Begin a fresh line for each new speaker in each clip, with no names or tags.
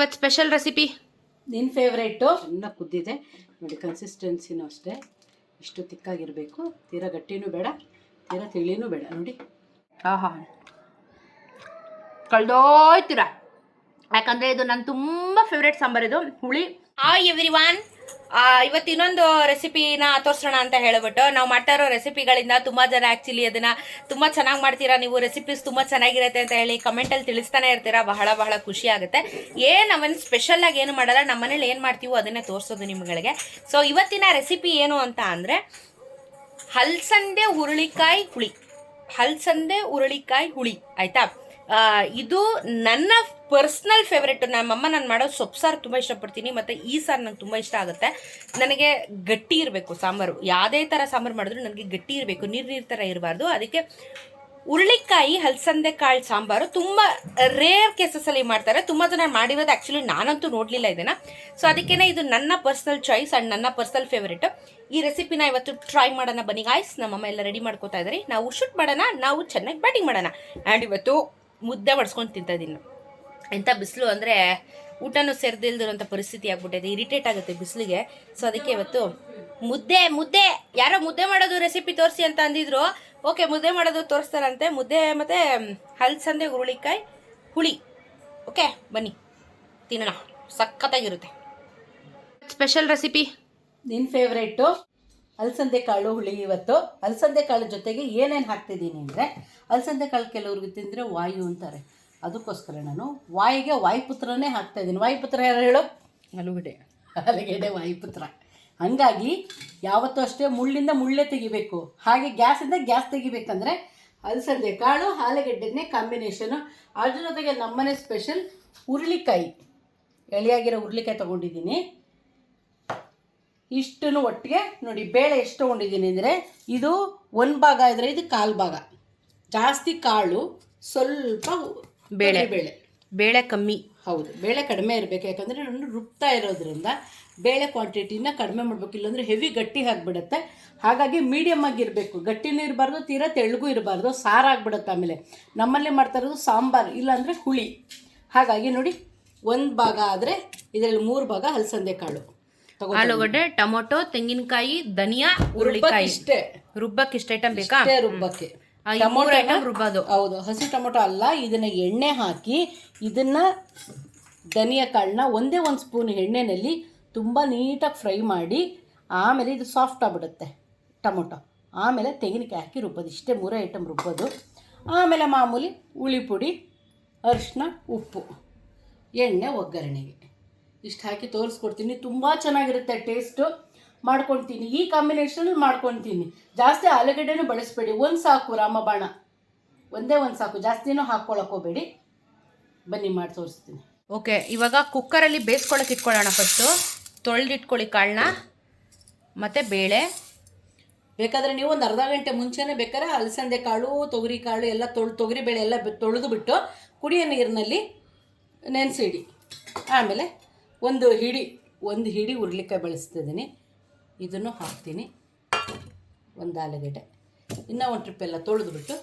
ಇವತ್ತು special recipe
ನಿನ್ನ favourite ಚೆನ್ನಾಗಿ ಕುದ್ದಿದೆ ನೋಡಿ. ಕನ್ಸಿಸ್ಟೆನ್ಸಿನೂ ಅಷ್ಟೇ, ಇಷ್ಟು ತಿಕ್ಕಾಗಿರಬೇಕು. ತೀರಾ ಗಟ್ಟಿನೂ ಬೇಡ, ತೀರಾ ತಿಳಿನೂ ಬೇಡ ನೋಡಿ.
ಆಹಾ, ಕಳ್ದೋಯ್ತೀರಾ. ಯಾಕಂದರೆ ಇದು ನನ್ನ ತುಂಬ ಫೇವ್ರೇಟ್ ಸಾಂಬಾರು. ಇದು ಹುಳಿ. ಹಾಯ್ ಎವ್ರಿವಾನ್, ಇವತ್ತು ಇನ್ನೊಂದು ರೆಸಿಪಿನ ತೋರಿಸೋಣ ಅಂತ ಹೇಳ್ಬಿಟ್ಟು ನಾವು ಮಾಡ್ತಾ ಇರೋ ರೆಸಿಪಿಗಳಿಂದ ತುಂಬ ಜನ ಆ್ಯಕ್ಚುಲಿ ಅದನ್ನು ತುಂಬ ಚೆನ್ನಾಗಿ ಮಾಡ್ತೀರಾ, ನೀವು ರೆಸಿಪೀಸ್ ತುಂಬ ಚೆನ್ನಾಗಿರುತ್ತೆ ಅಂತ ಹೇಳಿ ಕಮೆಂಟಲ್ಲಿ ತಿಳಿಸ್ತಾನೆ ಇರ್ತೀರಾ. ಬಹಳ ಬಹಳ ಖುಷಿ ಆಗುತ್ತೆ. ನಾವೇನು ಸ್ಪೆಷಲ್ಲಾಗಿ ಏನು ಮಾಡಲ್ಲ, ನಮ್ಮ ಮನೇಲಿ ಏನು ಮಾಡ್ತೀವೋ ಅದನ್ನೇ ತೋರಿಸೋದು ನಿಮ್ಗಳಿಗೆ. ಸೊ ಇವತ್ತಿನ ರೆಸಿಪಿ ಏನು ಅಂತ ಅಂದರೆ ಹಲಸಂದೆ ಹುರುಳಿಕಾಯಿ ಹುಳಿ. ಹಲಸಂದೆ ಹುರುಳಿಕಾಯಿ ಹುಳಿ ಆಯಿತಾ. ಇದು ನನ್ನ ಪರ್ಸ್ನಲ್ ಫೇವ್ರೇಟು. ನಮ್ಮಮ್ಮ ನಾನು ಮಾಡೋದು ಸೊಪ್ಪು ಸಾರು ತುಂಬ ಇಷ್ಟಪಡ್ತೀನಿ, ಮತ್ತು ಈ ಸಾರು ನಂಗೆ ತುಂಬ ಇಷ್ಟ ಆಗುತ್ತೆ. ನನಗೆ ಗಟ್ಟಿ ಇರಬೇಕು ಸಾಂಬಾರು. ಯಾವುದೇ ಥರ ಸಾಂಬಾರು ಮಾಡಿದ್ರು ನನಗೆ ಗಟ್ಟಿ ಇರಬೇಕು, ನೀರು ಥರ ಇರಬಾರ್ದು. ಅದಕ್ಕೆ ಹುರುಳಿಕಾಯಿ ಹಲಸಂದೆ ಕಾಳು ಸಾಂಬಾರು ತುಂಬ ರೇರ್ ಕೇಸಸಲ್ಲಿ ಮಾಡ್ತಾರೆ. ತುಂಬ ಜನ ಮಾಡಿರೋದು ಆ್ಯಕ್ಚುಲಿ ನಾನಂತೂ ನೋಡಲಿಲ್ಲ ಇದನ್ನು. ಸೊ ಅದಕ್ಕೇ ಇದು ನನ್ನ ಪರ್ಸ್ನಲ್ ಚಾಯ್ಸ್ ಆ್ಯಂಡ್ ನನ್ನ ಪರ್ಸ್ನಲ್ ಫೇವ್ರೇಟು. ಈ ರೆಸಿಪಿನ ಇವತ್ತು ಟ್ರೈ ಮಾಡೋಣ ಬನ್ನಿ ಗಾಯ್ಸ್. ನಮ್ಮಮ್ಮ ಎಲ್ಲ ರೆಡಿ ಮಾಡ್ಕೋತಾ ಇದ್ದಾರೆ. ನಾವು ಶೂಟ್ ಮಾಡೋಣ, ನಾವು ಚೆನ್ನಾಗಿ ಬ್ಯಾಟಿಂಗ್ ಮಾಡೋಣ. ಆ್ಯಂಡ್ ಇವತ್ತು ಮುದ್ದೆ ಬಡ್ಸ್ಕೊಂಡು ತಿಂತಾ ಇದ್ದೀನಿ. ಎಂಥ ಬಿಸಿಲು ಅಂದರೆ ಊಟನೂ ಸೇರ್ದಿಲ್ದಿರೋಂಥ ಪರಿಸ್ಥಿತಿ ಆಗ್ಬಿಟ್ಟಿದೆ. ಇರಿಟೇಟ್ ಆಗುತ್ತೆ ಬಿಸಿಲಿಗೆ. ಸೊ ಅದಕ್ಕೆ ಇವತ್ತು ಮುದ್ದೆ ಯಾರೋ ಮುದ್ದೆ ಮಾಡೋದು ರೆಸಿಪಿ ತೋರಿಸಿ ಅಂತ ಅಂದಿದ್ರು. ಓಕೆ, ಮುದ್ದೆ ಮಾಡೋದು ತೋರಿಸ್ತಾರಂತೆ. ಮುದ್ದೆ ಮತ್ತು ಹಲಸಂದೆ ಹುರುಳಿಕಾಯಿ ಹುಳಿ. ಓಕೆ ಬನ್ನಿ ತಿನ್ನೋಣ, ಸಖತ್ತಾಗಿರುತ್ತೆ. ಸ್ಪೆಷಲ್ ರೆಸಿಪಿ
ನಿನ್ನ ಫೇವ್ರೇಟು ಅಲಸಂದೆ ಕಾಳು ಹುಳಿ. ಇವತ್ತು ಅಲಸಂದೆ ಕಾಳು ಜೊತೆಗೆ ಏನೇನು ಹಾಕ್ತಿದ್ದೀನಿ ಅಂದರೆ, ಅಲಸಂದೆ ಕಾಳು ಕೆಲವ್ರಿಗೆ ತಿಂದರೆ ವಾಯು ಅಂತಾರೆ. ಅದಕ್ಕೋಸ್ಕರ ನಾನು ವಾಯಿಗೆ ವಾಯುಪುತ್ರನೇ ಹಾಕ್ತಾಯಿದ್ದೀನಿ. ವಾಯುಪುತ್ರ ಯಾರು ಹೇಳೋ? ಆಲೂಗಡ್ಡೆ ವಾಯುಪುತ್ರ. ಹಾಗಾಗಿ ಯಾವತ್ತೂ ಅಷ್ಟೇ ಮುಳ್ಳಿಂದ ಮುಳ್ಳೇ ತೆಗಿಬೇಕು, ಹಾಗೆ ಗ್ಯಾಸಿಂದ ಗ್ಯಾಸ್ ತೆಗಿಬೇಕಂದ್ರೆ ಅಲಸಂದೆ ಕಾಳು ಆಲೂಗಡ್ಡೆನೇ ಕಾಂಬಿನೇಷನು. ಅದ್ರ ಜೊತೆಗೆ ನಮ್ಮನೆ ಸ್ಪೆಷಲ್ ಹುರುಳಿಕಾಯಿ, ಎಳೆಯಾಗಿರೋ ಹುರುಳಿಕಾಯಿ ತೊಗೊಂಡಿದ್ದೀನಿ. ಇಷ್ಟನ್ನು ಒಟ್ಟಿಗೆ ನೋಡಿ. ಬೇಳೆ ಎಷ್ಟು ತೊಗೊಂಡಿದ್ದೀನಿ ಅಂದರೆ, ಇದು ಒಂದು ಭಾಗ ಇದ್ದರೆ ಇದು ಕಾಲು ಭಾಗ. ಜಾಸ್ತಿ ಕಾಳು, ಸ್ವಲ್ಪ ಬೇಳೆ ಕಮ್ಮಿ. ಹೌದು, ಬೇಳೆ ಕಡಿಮೆ ಇರಬೇಕು. ಯಾಕಂದರೆ ನಾನು ರುಬ್ತಾ ಇರೋದ್ರಿಂದ ಬೇಳೆ ಕ್ವಾಂಟಿಟಿನ ಕಡಿಮೆ ಮಾಡಬೇಕು, ಇಲ್ಲಾಂದರೆ ಹೆವಿ ಗಟ್ಟಿ ಆಗಿಬಿಡುತ್ತೆ. ಹಾಗಾಗಿ ಮೀಡಿಯಮ್ ಆಗಿರಬೇಕು, ಗಟ್ಟಿನೂ ಇರಬಾರ್ದು, ತೀರಾ ತೆಳ್ಳಗೂ ಇರಬಾರ್ದು, ಸಾರಾಗ್ಬಿಡುತ್ತೆ. ಆಮೇಲೆ ನಮ್ಮಲ್ಲಿ ಮಾಡ್ತಾ ಇರೋದು ಸಾಂಬಾರು, ಇಲ್ಲಾಂದರೆ ಹುಳಿ. ಹಾಗಾಗಿ ನೋಡಿ, ಒಂದು ಭಾಗ ಆದರೆ ಇದರಲ್ಲಿ 3 ಭಾಗ ಹಲಸಂದೆ ಕಾಳು,
ಆಲೂಗಡ್ಡೆ, ಟೊಮೊಟೊ, ತೆಂಗಿನಕಾಯಿ, ಧನಿಯಾ, ಹುರುಳಿಕಾಯಿ.
ಇಷ್ಟೇ
ರುಬ್ಬಕ್ಕೆ ಇಷ್ಟ ಐಟಮ್ ಬೇಕಾ?
ರುಬ್ಬಕ್ಕೆ
ಟೊಮೊಟೊ ಐಟಮ್ ರುಬ್ಬೋದು.
ಹೌದು, ಹಸಿ ಟೊಮೊಟೊ ಅಲ್ಲ. ಇದನ್ನು ಎಣ್ಣೆ ಹಾಕಿ, ಇದನ್ನು ಧನಿಯಾ ಕಾಳನ್ನ ಒಂದೇ 1 ಸ್ಪೂನ್ ಎಣ್ಣೆಯಲ್ಲಿ ತುಂಬ ನೀಟಾಗಿ ಫ್ರೈ ಮಾಡಿ, ಆಮೇಲೆ ಇದು ಸಾಫ್ಟ್ ಆಗಿಬಿಡುತ್ತೆ ಟೊಮೊಟೊ. ಆಮೇಲೆ ತೆಂಗಿನಕಾಯಿ ಹಾಕಿ ರುಬ್ಬೋದು. ಇಷ್ಟೇ 3 ಐಟಮ್ ರುಬ್ಬೋದು. ಆಮೇಲೆ ಮಾಮೂಲಿ ಹುಳಿ ಪುಡಿ, ಅರಿಶಿನ, ಉಪ್ಪು, ಎಣ್ಣೆ, ಒಗ್ಗರಣೆಗೆ ಇಷ್ಟು ಹಾಕಿ ತೋರಿಸ್ಕೊಡ್ತೀನಿ. ತುಂಬ ಚೆನ್ನಾಗಿರುತ್ತೆ ಟೇಸ್ಟು. ಮಾಡ್ಕೊಳ್ತೀನಿ, ಈ ಕಾಂಬಿನೇಷನಲ್ಲಿ ಮಾಡ್ಕೊತೀನಿ. ಜಾಸ್ತಿ ಆಲೂಗಡ್ಡೆನೂ ಬಳಸಬೇಡಿ, ಒಂದು ಸಾಕು ರಾಮಬಾಣ, ಒಂದೇ ಒಂದು ಸಾಕು, ಜಾಸ್ತಿನೂ ಹಾಕ್ಕೊಳಕ್ಕೋಗಬೇಡಿ. ಬನ್ನಿ ಮಾಡಿ ತೋರಿಸ್ತೀನಿ.
ಓಕೆ, ಇವಾಗ ಕುಕ್ಕರಲ್ಲಿ ಬೇಯಿಸ್ಕೊಳಕ್ಕೆ ಇಟ್ಕೊಳ್ಳೋಣ. ಫಸ್ಟು ತೊಳೆದಿಟ್ಕೊಳ್ಳಿ ಕಾಳನ್ನ ಮತ್ತು ಬೇಳೆ.
ಬೇಕಾದರೆ ನೀವು ಒಂದು ಅರ್ಧ ಗಂಟೆ ಮುಂಚೆನೇ ಬೇಕಾದ್ರೆ ಅಲಸಂದೆ ಕಾಳು, ತೊಗರಿ ಕಾಳು ಎಲ್ಲ ತೊಗರಿ ಬೇಳೆ ಎಲ್ಲ ತೊಳೆದು ಬಿಟ್ಟು ಕುಡಿಯೋ ನೀರಿನಲ್ಲಿ ನೆನೆಸಿಡಿ. ಆಮೇಲೆ ಒಂದು ಹಿಡಿ ಹುರುಳಿಕಾಯಿ ಬಳಸ್ತಿದ್ದೀನಿ, ಇದನ್ನು ಹಾಕ್ತೀನಿ. ಒಂದು ಆಲೂಗಡ್ಡೆ, ಇನ್ನೂ ಒಂದು ಟ್ರಿಪ್ ಎಲ್ಲ ತೊಳೆದುಬಿಟ್ಟು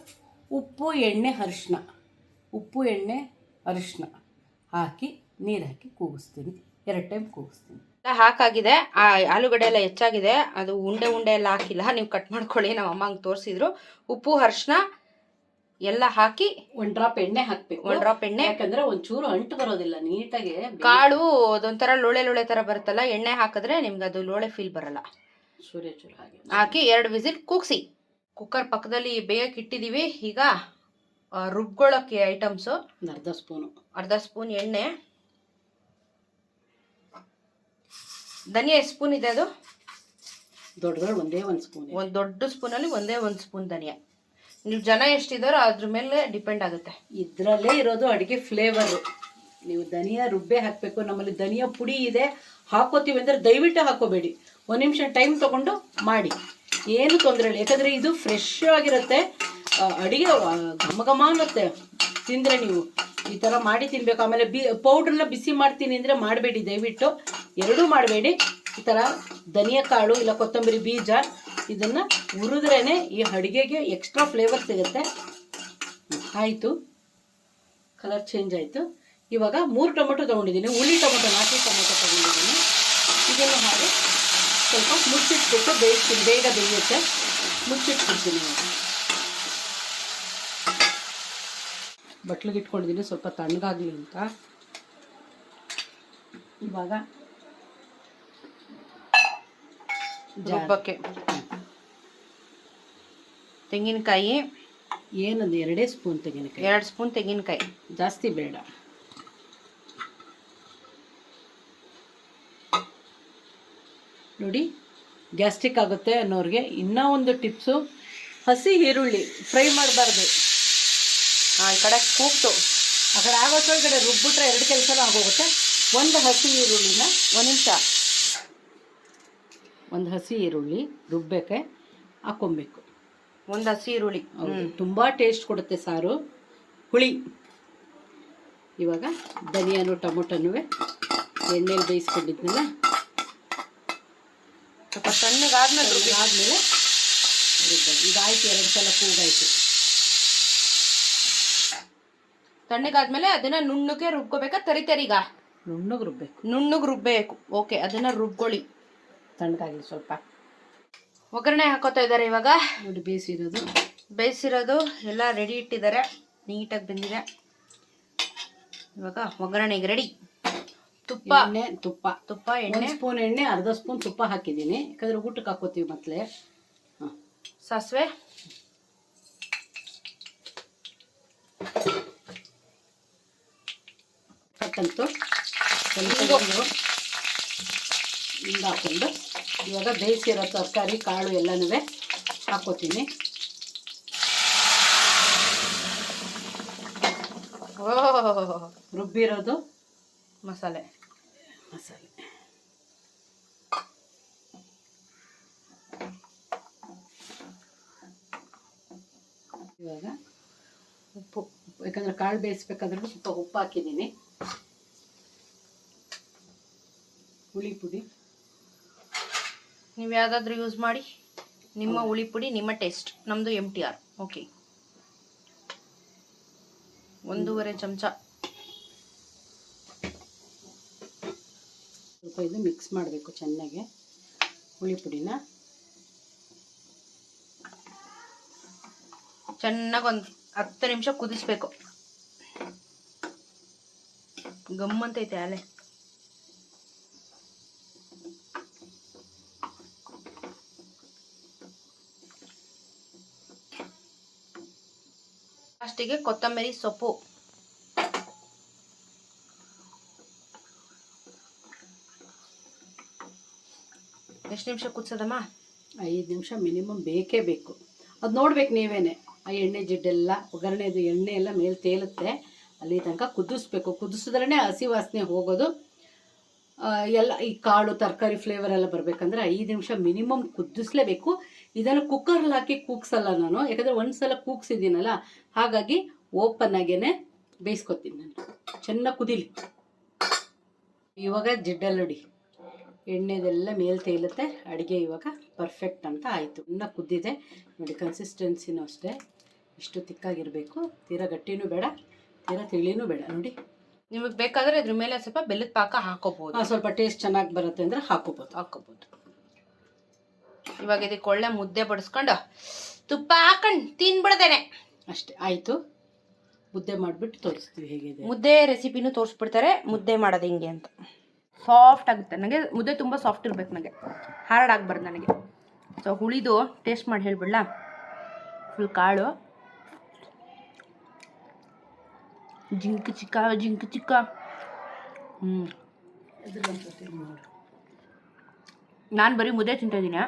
ಉಪ್ಪು ಎಣ್ಣೆ ಅರಿಶಿನ ಹಾಕಿ ನೀರು ಹಾಕಿ ಕೂಗಿಸ್ತೀನಿ. 2 ಟೈಮ್ ಕೂಗಿಸ್ತೀನಿ.
ಹಾಕಾಗಿದೆ. ಆಲೂಗಡ್ಡೆ ಎಲ್ಲ ಹೆಚ್ಚಾಗಿದೆ, ಅದು ಉಂಡೆ ಎಲ್ಲ ಹಾಕಿಲ್ಲ, ನೀವು ಕಟ್ ಮಾಡ್ಕೊಳ್ಳಿ. ನಮ್ಮ ಅಮ್ಮ ಹಂಗೆ ತೋರಿಸಿದ್ರು. ಉಪ್ಪು ಅರಿಶಿನ ಎಲ್ಲ ಹಾಕಿ
1 ಡ್ರಾಪ್ ಎಣ್ಣೆ ಹಾಕಬೇಕು.
1 ಡ್ರಾಪ್ ಎಣ್ಣೆ,
ಯಾಕಂದ್ರೆ ಒಂಚೂರು ಅಂಟು ಬರೋದಿಲ್ಲ ನೀಟಾಗಿ.
ಕಾಳು ಅದೊಂಥರ ಲೋಳೆ ಥರ ಬರುತ್ತಲ್ಲ, ಎಣ್ಣೆ ಹಾಕಿದ್ರೆ ನಿಮ್ಗೆ ಅದು ಲೋಳೆ ಫೀಲ್ ಬರಲ್ಲ.
ಸೂರ್ಯಚೂರು
ಹಾಕಿ 2 ವಿಸಿಲ್ ಕೂಗಿಸಿ. ಕುಕ್ಕರ್ ಪಕ್ಕದಲ್ಲಿ ಬೇಯಕ್ಕೆ ಇಟ್ಟಿದ್ದೀವಿ. ಈಗ ರುಬ್ಕೊಳ್ಳೋಕ್ಕೆ ಐಟಮ್ಸು: ಅರ್ಧ ಸ್ಪೂನ್ ಎಣ್ಣೆ, ಧನಿಯಾ ಎಷ್ಟು ಸ್ಪೂನ್ ಇದೆ? ಅದು
ದೊಡ್ಡಗಳು ಒಂದೇ 1 ಸ್ಪೂನ್.
ಒಂದು ದೊಡ್ಡ ಸ್ಪೂನಲ್ಲಿ ಒಂದೇ 1 ಸ್ಪೂನ್ ಧನಿಯಾ. ನೀವು ಜನ ಎಷ್ಟಿದ್ದಾರೋ ಅದ್ರ ಮೇಲೆ ಡಿಪೆಂಡ್ ಆಗುತ್ತೆ.
ಇದರಲ್ಲೇ ಇರೋದು ಅಡುಗೆ ಫ್ಲೇವರು. ನೀವು ಧನಿಯಾ ರುಬ್ಬೆ ಹಾಕಬೇಕು. ನಮ್ಮಲ್ಲಿ ಧನಿಯಾ ಪುಡಿ ಇದೆ, ಹಾಕೋತೀವಿ ಅಂದರೆ ದಯವಿಟ್ಟು ಹಾಕೋಬೇಡಿ. 1 ನಿಮಿಷ ಟೈಮ್ ತೊಗೊಂಡು ಮಾಡಿ, ಏನು ತೊಂದರೆ ಇಲ್ಲ. ಯಾಕಂದರೆ ಇದು ಫ್ರೆಶ್ ಆಗಿರುತ್ತೆ, ಅಡುಗೆ ಘಮ ಅನ್ನುತ್ತೆ. ತಿಂದರೆ ನೀವು ಈ ಥರ ಮಾಡಿ ತಿನ್ನಬೇಕು. ಆಮೇಲೆ ಪೌಡ್ರೆಲ್ಲ ಬಿಸಿ ಮಾಡ್ತೀನಿ ಅಂದರೆ ಮಾಡಬೇಡಿ, ದಯವಿಟ್ಟು ಎರಡೂ ಮಾಡಬೇಡಿ. ಈ ಥರ ಧನಿಯಾ ಕಾಳು ಇಲ್ಲ ಕೊತ್ತಂಬರಿ ಬೀಜ ಇದನ್ನು ಹುರಿದ್ರೇ ಈ ಅಡುಗೆಗೆ ಎಕ್ಸ್ಟ್ರಾ ಫ್ಲೇವರ್ ಸಿಗುತ್ತೆ. ಆಯಿತು, ಕಲರ್ ಚೇಂಜ್ ಆಯಿತು. ಇವಾಗ 3 ಟೊಮೆಟೊ ತೊಗೊಂಡಿದ್ದೀನಿ, ಹುಳಿ ಟೊಮೆಟೊ, ನಾಟಿ ಟೊಮೆಟೊ ತೊಗೊಂಡಿದ್ದೀನಿ. ಇದನ್ನು ಹಾಗೆ ಸ್ವಲ್ಪ ಮುಚ್ಚಿಟ್ಬಿಟ್ಟು ಬೇಯಿಸ್ತೀನಿ, ಬೇಗ ಬೇಯುತ್ತೆ. ಮುಚ್ಚಿಟ್ಬಿಡ್ತೀನಿ. ಬಟ್ಲಿಗೆ ಇಟ್ಕೊಂಡಿದ್ದೀನಿ ಸ್ವಲ್ಪ ತಣ್ಣಗಾಗಲಿ ಅಂತ. ಇವಾಗ
ರುಬ್ಬಕ್ಕೆ ತೆಂಗಿನಕಾಯಿ
ಏನದು 2 ಸ್ಪೂನ್ ತೆಂಗಿನಕಾಯಿ,
2 ಸ್ಪೂನ್ ತೆಂಗಿನಕಾಯಿ,
ಜಾಸ್ತಿ ಬೇಡ. ನೋಡಿ, ಗ್ಯಾಸ್ಟ್ರಿಕ್ ಆಗುತ್ತೆ ಅನ್ನೋರಿಗೆ ಇನ್ನೂ ಒಂದು ಟಿಪ್ಸು, ಹಸಿ ಈರುಳ್ಳಿ ಫ್ರೈ ಮಾಡಬಾರ್ದು.
ಈ ಕಡೆ ಕೂಗ್ತು,
ಆ ಕಡೆ ಆಗೋಷ್ಟು ಈ ಕಡೆ ರುಬ್ಬಿಟ್ರೆ 2 ಕೆಲಸನೂ ಆಗೋಗುತ್ತೆ. ಒಂದು ಹಸಿ ಈರುಳ್ಳಿನ,
ಒಂದು ನಿಮಿಷ,
ಒಂದು ಹಸಿ ಈರುಳ್ಳಿ ರುಬ್ಬಕ್ಕೆ ಹಾಕ್ಕೊಬೇಕು.
ಒಂದು ಹಸಿ ಈರುಳ್ಳಿ
ತುಂಬ ಟೇಸ್ಟ್ ಕೊಡುತ್ತೆ ಸಾರು, ಹುಳಿ. ಇವಾಗ ಧನಿಯಾನು ಟೊಮೊಟೊನೂ ಎಣ್ಣೆಲಿ ಬೇಯಿಸ್ಕೊಂಡಿದ್ನಲ್ಲ,
ಸ್ವಲ್ಪ ಸಣ್ಣಗಾದ್ಮೇಲೆ
ಆದಮೇಲೆ ಇದಾಯ್ತು. 2 ಸಲ ಕೂಗಾಯ್ತು.
ತಣ್ಣಗಾದ್ಮೇಲೆ ಅದನ್ನ ನುಣ್ಣಗೆ ರುಬ್ಕೋಬೇಕಾ? ತರಿಗ
ನುಣ್ಣಗೆ ರುಬ್ಬೇಕು,
ನುಣ್ಣಗೆ ರುಬ್ಬೇಕು. ಓಕೆ, ಅದನ್ನ ರುಬ್ಕೊಳ್ಳಿ.
ತಣ್ಣಗಾಗಿ ಸ್ವಲ್ಪ.
ಒಗ್ಗರಣೆ ಹಾಕೋತಾ ಇದ್ದಾರೆ ಇವಾಗ.
ನೋಡಿ,
ಬೇಯಿಸಿರೋದು ಎಲ್ಲ ರೆಡಿ ಇಟ್ಟಿದ್ದಾರೆ, ನೀಟಾಗಿ ಬೆಂದಿದೆ. ಇವಾಗ ಒಗ್ಗರಣೆಗೆ ರೆಡಿ. ತುಪ್ಪ, ಎಣ್ಣೆ,
1 ಸ್ಪೂನ್ ಎಣ್ಣೆ, ಅರ್ಧ ಸ್ಪೂನ್ ತುಪ್ಪ ಹಾಕಿದ್ದೀನಿ. ಯಾಕಂದ್ರೆ ಊಟಕ್ಕೆ ಹಾಕೋತೀವಿ. ಮತ್ತೆ
ಸಾಸಿವೆ,
ಕಟ್ಟಂತು ಹಿಂಗೆ ಹಾಕೊಂಡು ಇವಾಗ ಬೇಯಿಸಿರೋ ತರಕಾರಿ ಕಾಳು ಎಲ್ಲನೂ ಹಾಕೋತೀನಿ. ರುಬ್ಬಿರೋದು
ಮಸಾಲೆ
ಇವಾಗ ಉಪ್ಪು, ಯಾಕಂದ್ರೆ ಕಾಳು ಬೇಯಿಸ್ಬೇಕಾದ್ರೂ ಸ್ವಲ್ಪ ಉಪ್ಪು ಹಾಕಿದ್ದೀನಿ. ಹುಳಿ ಪುಡಿ
ನೀವು ಯಾವುದಾದ್ರೂ ಯೂಸ್ ಮಾಡಿ, ನಿಮ್ಮ ಹುಳಿ ಪುಡಿ ನಿಮ್ಮ ಟೇಸ್ಟ್. ನಮ್ಮದು MTR. ಓಕೆ, 1.5 ಚಮಚ.
ಸ್ವಲ್ಪ ಇದು ಮಿಕ್ಸ್ ಮಾಡಬೇಕು ಚೆನ್ನಾಗಿ. ಹುಳಿ ಪುಡಿನ
ಚೆನ್ನಾಗಿ ಒಂದು 10 ನಿಮಿಷ ಕುದಿಸ್ಬೇಕು. ಗಮ್ಮಂತೈತೆ ಅಲೆ. ಲಾಸ್ಟಿಗೆ ಕೊತ್ತಂಬರಿ ಸೊಪ್ಪು. ಎಷ್ಟು ನಿಮಿಷ ಕುದಿಸೋದಮ್ಮ?
5 ನಿಮಿಷ ಮಿನಿಮಮ್ ಬೇಕೇ ಬೇಕು. ಅದು ನೋಡ್ಬೇಕು ನೀವೇನೆ. ಆ ಎಣ್ಣೆ ಜಿಡ್ಡೆಲ್ಲ, ಒಗ್ಗರಣೆದು ಎಣ್ಣೆ ಎಲ್ಲ ಮೇಲೆ ತೇಲುತ್ತೆ, ಅಲ್ಲಿ ತನಕ ಕುದಿಸ್ಬೇಕು. ಕುದಿಸಿದ್ರೇ ಹಸಿ ವಾಸನೆ ಹೋಗೋದು. ಎಲ್ಲ ಈ ಕಾಳು ತರಕಾರಿ ಫ್ಲೇವರ್ ಎಲ್ಲ ಬರಬೇಕಂದ್ರೆ 5 ನಿಮಿಷ ಮಿನಿಮಮ್ ಕುದಿಸ್ಲೇಬೇಕು. ಇದನ್ನು ಕುಕ್ಕರಲ್ಲಿ ಹಾಕಿ ಕೂಗ್ಸಲ್ಲ ನಾನು, ಯಾಕಂದರೆ ಒಂದ್ಸಲ ಕೂಗ್ಸಿದ್ದೀನಲ್ಲ, ಹಾಗಾಗಿ ಓಪನ್ ಆಗೇನೆ ಬೇಯಿಸ್ಕೊತೀನಿ ನಾನು. ಚೆನ್ನಾಗಿ ಕುದೀಲಿ. ಇವಾಗ ಜಿಡ್ಡೆಲ್ಲ ನೋಡಿ, ಎಣ್ಣೆದೆಲ್ಲ ಮೇಲೆ ತೇಲುತ್ತೆ. ಅಡುಗೆ ಇವಾಗ ಪರ್ಫೆಕ್ಟ್ ಅಂತ ಆಯಿತು. ಇನ್ನೂ ಕುದ್ದಿದೆ ನೋಡಿ. ಕನ್ಸಿಸ್ಟೆನ್ಸಿನೂ ಅಷ್ಟೇ, ಇಷ್ಟು ತಿಕ್ಕಾಗಿರಬೇಕು. ತೀರಾ ಗಟ್ಟಿನೂ ಬೇಡ, ತೀರಾ ತಿಳಿನೂ ಬೇಡ. ನೋಡಿ,
ನಿಮಗೆ ಬೇಕಾದರೆ ಇದ್ರ ಮೇಲೆ ಸ್ವಲ್ಪ ಬೆಲ್ಲದ ಪಾಕ ಹಾಕೋಬಹುದು.
ಸ್ವಲ್ಪ ಟೇಸ್ಟ್ ಚೆನ್ನಾಗಿ ಬರುತ್ತೆ ಅಂದರೆ ಹಾಕೋಬಹುದು.
ಇವಾಗ ಇದಕ್ಕೆ ಒಳ್ಳೆ ಮುದ್ದೆ ಬಡಿಸ್ಕೊಂಡು ತುಪ್ಪ ಹಾಕೊಂಡು ತಿನ್ಬಿಡ್ತೇನೆ.
ಅಷ್ಟೇ ಆಯಿತು. ಮುದ್ದೆ ಮಾಡಿಬಿಟ್ಟು ತೋರಿಸ್ತೀವಿ ಹೇಗಿದೆ.
ಮುದ್ದೆ ರೆಸಿಪಿನೂ ತೋರಿಸ್ಬಿಡ್ತಾರೆ, ಮುದ್ದೆ ಮಾಡೋದು ಹಿಂಗೆ ಅಂತ. ಸಾಫ್ಟ್ ಆಗುತ್ತೆ. ನನಗೆ ಮುದ್ದೆ ತುಂಬ ಸಾಫ್ಟ್ ಇರಬೇಕು, ನನಗೆ ಹಾರ್ಡ್ ಆಗಬಾರ್ದು ನನಗೆ. ಸೊ ಹುಳಿದು ಟೇಸ್ಟ್ ಮಾಡಿ ಹೇಳ್ಬಿಡ್ಲಾ? ಫುಲ್ ಕಾಳು ಜಿಂಕ್ ಚಿಕ್ಕ. ನಾನು ಬರೀ ಮುದ್ದೆ ತಿಂತಾಯಿದ್ದೀನಿ.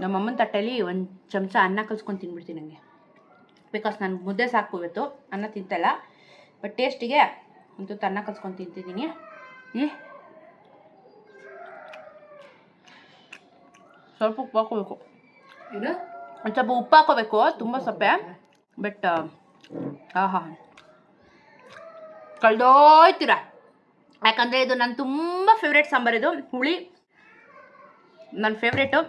ನಮ್ಮಮ್ಮನ ತಟ್ಟೆಯಲ್ಲಿ 1 ಚಮಚ ಅನ್ನ ಕಲ್ಸ್ಕೊಂಡು ತಿನ್ಬಿಡ್ತೀನಿ ನನಗೆ. ಬಿಕಾಸ್ ನಾನು ಮುದ್ದೆ ಸಾಕು ಇವತ್ತು, ಅನ್ನ ತಿಂತಲ್ಲ. ಬಟ್ ಟೇಸ್ಟಿಗೆ ಅಂತೂ ಅನ್ನ ಕಲ್ಸ್ಕೊಂಡು ತಿಂತಿದ್ದೀನಿ. ಸ್ವಲ್ಪ ಉಪ್ಪು ಹಾಕೋಬೇಕು.
ಇದು
ಒಂದು ಸ್ವಲ್ಪ ಉಪ್ಪು ಹಾಕೋಬೇಕು, ತುಂಬ ಸಪ್ಪೆ. ಬಟ್ ಆಹಾ, ಕಳ್ದೋಯ್ತೀರ. ಯಾಕಂದರೆ ಇದು ನನ್ನ ತುಂಬ ಫೇವ್ರೇಟ್ ಸಾಂಬಾರಿದು. ಹುಳಿ ನನ್ನ ಫೇವ್ರೇಟು.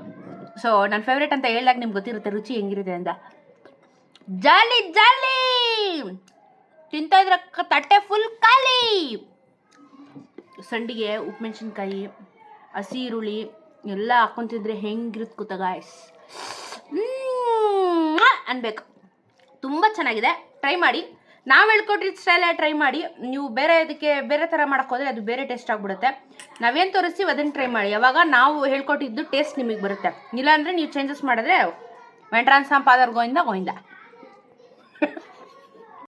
ಸೊ ನನ್ನ ಫೇವ್ರೇಟ್ ಅಂತ ಹೇಳಿದಾಗ ನಿಮ್ಗೆ ಗೊತ್ತಿರುತ್ತೆ ರುಚಿ ಹೆಂಗಿರುತ್ತೆ ಅಂತ. ಜಾಲಿ ತಿಂತಾ ಇದ್ರೆ ತಟ್ಟೆ ಫುಲ್ ಖಾಲಿ. ಸಂಡಿಗೆ, ಉಪ್ಪು ಮೆಣಸಿನ್ಕಾಯಿ, ಹಸಿ ಈರುಳ್ಳಿ ಎಲ್ಲ ಹಾಕ್ಕೊಂತಿದ್ರೆ ಹೆಂಗಿರುತ್ತೆ ಗೊತ್ತಾ ಗಾಯ್ಸ್, ಅನ್ಬೇಕು. ತುಂಬ ಚೆನ್ನಾಗಿದೆ, ಟ್ರೈ ಮಾಡಿ. ನಾವು ಹೇಳ್ಕೊಟ್ಟಿದ್ದ ಸ್ಟೈಲೇ ಟ್ರೈ ಮಾಡಿ. ನೀವು ಬೇರೆ ಥರ ಮಾಡೋಕ್ಕೋದ್ರೆ ಅದು ಬೇರೆ ಟೇಸ್ಟ್ ಆಗಿಬಿಡುತ್ತೆ. ನಾವೇನು ತೋರಿಸ್ತೀವಿ ಅದನ್ನು ಟ್ರೈ ಮಾಡಿ. ಯಾವಾಗ ನಾವು ಹೇಳ್ಕೊಟ್ಟಿದ್ದು ಟೇಸ್ಟ್ ನಿಮಗೆ ಬರುತ್ತೆ. ಇಲ್ಲಾಂದರೆ ನೀವು ಚೇಂಜಸ್ ಮಾಡಿದ್ರೆ ವೆಂಟ್ರಾನ್ ಸಾಂಪಾದರ್ ಗೋಯಿಂದ